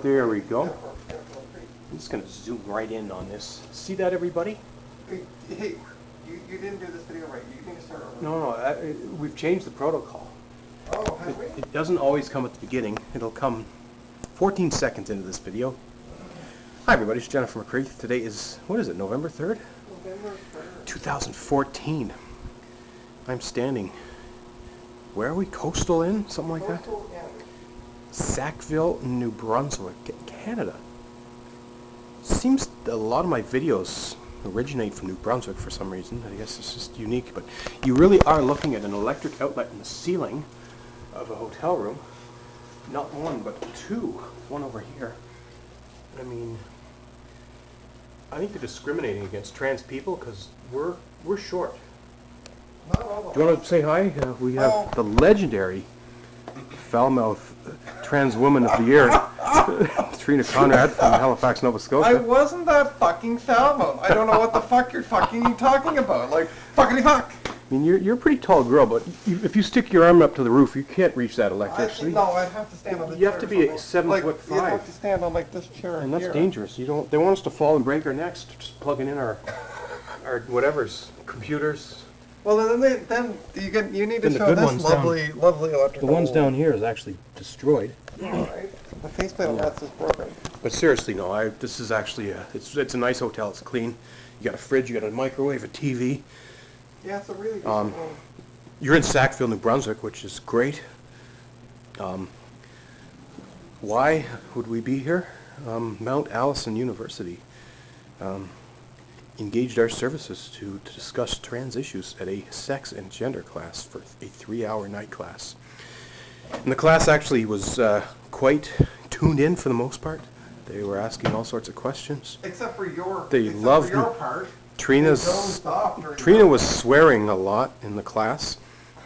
There we go. I'm just going to zoom right in on this. See that, everybody? Hey, you didn't do this video right. You need to start over. No, we've changed the protocol. Oh, have we? It doesn't always come at the beginning. It'll come 14 seconds into this video. Hi, everybody. It's Jennifer McCreath. Today is, what is it, November 3rd? November 3rd. 2014. I'm standing, where are we? Coastal Inn? Something like that? Coastal Inn. Sackville, New Brunswick, Canada. Seems a lot of my videos originate from New Brunswick for some reason. I guess it's just unique, but you really are looking at an electric outlet in the ceiling of a hotel room. Not one, but two. There's one over here. I mean, I think they're discriminating against trans people because we're short. Not all of Do you want to say hi? We have the legendary foul-mouthed Transwomen of the Year, Trina Conrad from Halifax, Nova Scotia. I wasn't that fucking foul-mouthed. I don't know what the fuck you're fucking talking about. Like, fuckity fuck. I mean, you're a pretty tall girl, but if you stick your arm up to the roof, you can't reach that electricity. No, I'd have to stand on this You chair. have to be 7'5". You'd have to stand on like this chair. And that's here. dangerous. You don't. They want us to fall and break our necks just plugging in our whatever's computers. Well, then you need to Then the show good this ones lovely electrical. The ones down here is actually destroyed. Right. The faceplate on that's just broken. But seriously, no. This is actually it's a nice hotel. It's clean. You got a fridge. You got a microwave, a TV. Yeah, it's a really good You're in Sackville, New Brunswick, which is great. Why would we be here? Mount Allison University engaged our services to discuss trans issues at a sex and gender class for a 3-hour night class. And the class actually was quite tuned in for the most part. They were asking all sorts of questions. Except for your, They loved your part. Trina was swearing a lot in the class.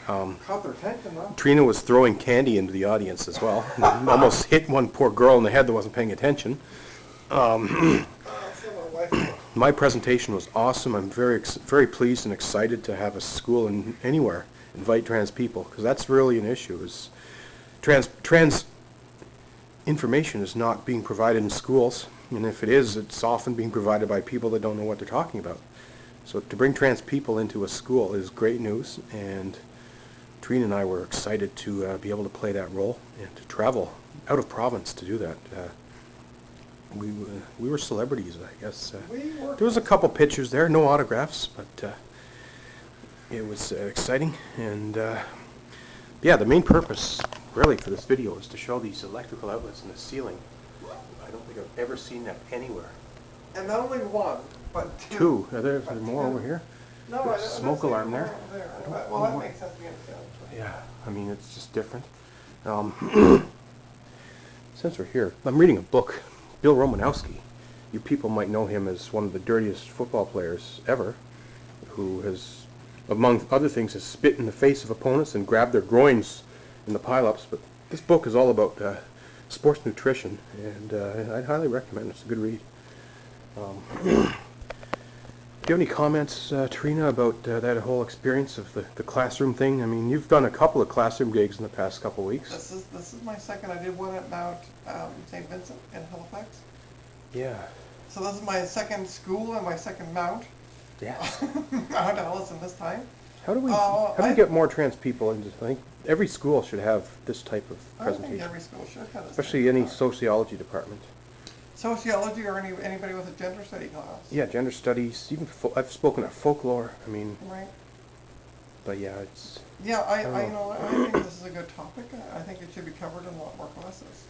Caught their attention, though. Trina was throwing candy into the audience as well. Almost hit one poor girl in the head that wasn't paying attention. My presentation was awesome. I'm very pleased and excited to have a school anywhere invite trans people, because that's really an issue. Is trans information is not being provided in schools, and if it is, it's often being provided by people that don't know what they're talking about. So to bring trans people into a school is great news, and Trina and I were excited to be able to play that role and to travel out of province to do that. We were celebrities, I guess. There was a couple pictures there, no autographs, but it was exciting. And yeah, the main purpose really for this video is to show these electrical outlets in the ceiling. I don't think I've ever seen that anywhere. And not only one, but two. Two. Are there more over here? No, There's a smoke alarm there. Well, that makes sense to me. Yeah, I mean, it's just different. Since we're here, I'm reading a book. Bill Romanowski. You people might know him as one of the dirtiest football players ever, who has, among other things, has spit in the face of opponents and grabbed their groins in the pile-ups. But this book is all about sports nutrition, and I'd highly recommend it. It's a good read. Do you have any comments, Trina, about that whole experience of the classroom thing? I mean, you've done a couple of classroom gigs in the past couple of weeks. This is my second. I did one at Mount St. Vincent in Halifax. Yeah. So this is my second school and my second Mount. Yeah. Mount Allison this time. How do we get more trans people into? I think every school should have this type of presentation. I think every school should have this. Especially any sociology department. Sociology or anybody with a gender study class. Yeah, gender studies. Even I've spoken at folklore. I mean. Right. But yeah, it's. Yeah, I think this is a good topic. I think it should be covered in a lot more classes.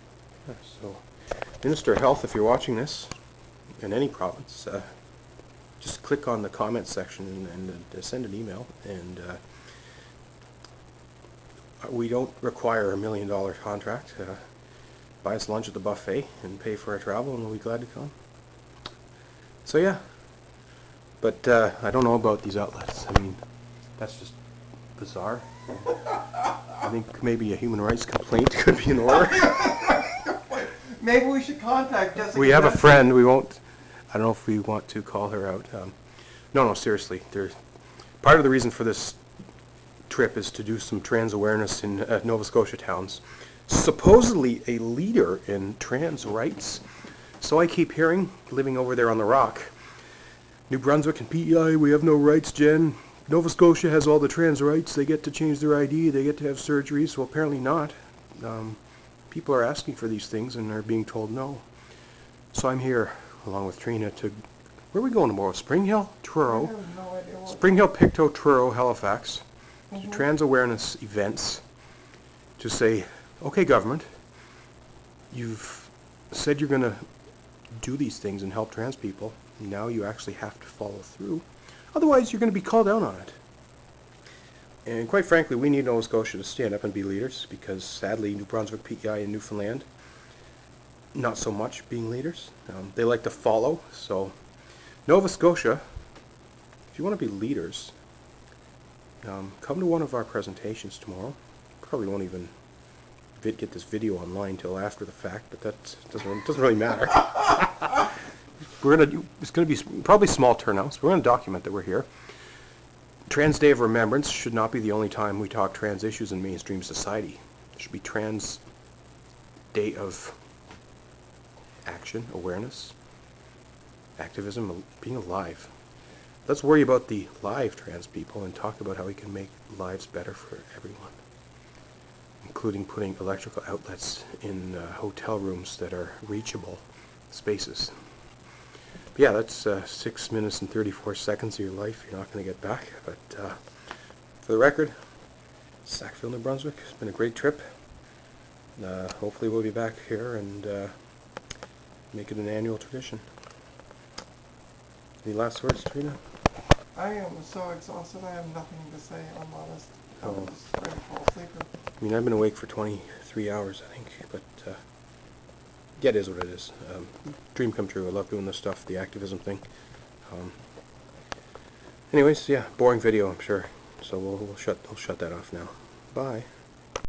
Yeah, so, Minister of Health, if you're watching this in any province, just click on the comments section and send an email. And we don't require $1 million contract. Buy us lunch at the buffet and pay for our travel, and we'll be glad to come. So yeah, but I don't know about these outlets. I mean, that's just bizarre. I think maybe a human rights complaint could be in order. Maybe we should contact Jessica. We have a friend. We won't. I don't know if we want to call her out. No, seriously. Part of the reason for this trip is to do some trans awareness in Nova Scotia towns. supposedly a leader in trans rights. So I keep hearing, living over there on the rock, New Brunswick and PEI, we have no rights, Jen. Nova Scotia has all the trans rights. They get to change their ID. They get to have surgeries. Well, apparently not. People are asking for these things and are being told no. So I'm here, along with Trina, to... Where are we going tomorrow? Spring Hill? Truro. I have no idea what. Spring Hill, Pictou, Truro, Halifax. To trans awareness events. To say, okay, government, you've said you're going to do these things and help trans people. Now you actually have to follow through. Otherwise, you're going to be called out on it. And quite frankly, we need Nova Scotia to stand up and be leaders, because sadly, New Brunswick, PEI, and Newfoundland, not so much being leaders. They like to follow. So, Nova Scotia, if you want to be leaders, come to one of our presentations tomorrow. Probably won't even get this video online till after the fact, but that doesn't really matter. It's going to be probably small turnouts. We're going to document that we're here. Trans Day of Remembrance should not be the only time we talk trans issues in mainstream society. It should be Trans Day of Action, Awareness, Activism, being alive. Let's worry about the live trans people and talk about how we can make lives better for everyone, including putting electrical outlets in hotel rooms that are reachable spaces. Yeah, that's 6 minutes and 34 seconds of your life you're not going to get back. But for the record, Sackville, New Brunswick, it's been a great trip. Hopefully we'll be back here and make it an annual tradition. Any last words, Trina? I am so exhausted, I have nothing to say, I'm honest. Oh. I'm just ready to fall asleep. I mean, I've been awake for 23 hours, I think, but yeah, it is what it is. Dream come true. I love doing this stuff, the activism thing. Anyways, yeah, boring video, I'm sure. So we'll shut that off now. Bye.